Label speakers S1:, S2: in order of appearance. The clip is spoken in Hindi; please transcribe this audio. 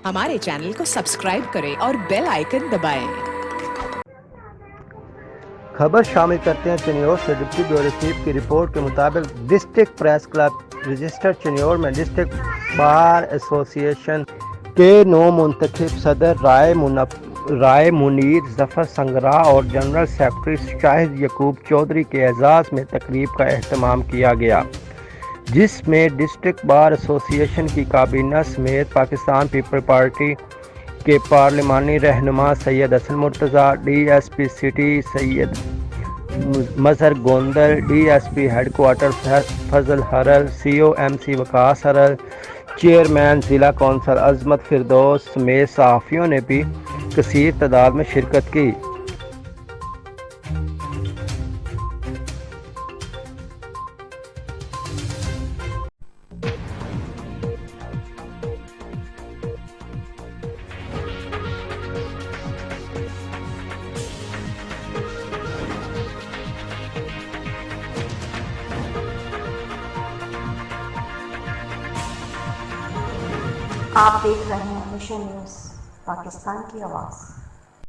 S1: हमारे चैनल को सब्सक्राइब करें और बेल आइकन दबाएं।
S2: खबर शामिल करते हैं चनियोर से। डिप्टी ब्यूरो चीफ की रिपोर्ट के मुताबिक डिस्ट्रिक्ट प्रेस क्लब रजिस्टर चनियोर में डिस्ट्रिक्ट बार एसोसिएशन के नौ मुंतखब सदर राय मुनीर जफर संगरा और जनरल सेक्रेटरी शाहिद यकूब चौधरी के एजाज़ में तकरीब का अहतमाम किया गया, जिसमें डिस्ट्रिक्ट बार एसोसिएशन की काबीना समेत पाकिस्तान पीपल पार्टी के पार्लिमानी रहनुमा सैयद हसन मुर्तज़ा, DSP सिटी सैयद मजहर गोंदल, DSP हेडक्वार्टर फजल हरल, CO MC वकास हरल, चेयरमैन ज़िला कौंसल अजमत फिरदौस समेत सहाफ़ियों ने भी कसीर तादाद में शिरकत की।
S3: आप देख रहे हैं मिशन न्यूज़, पाकिस्तान की आवाज़।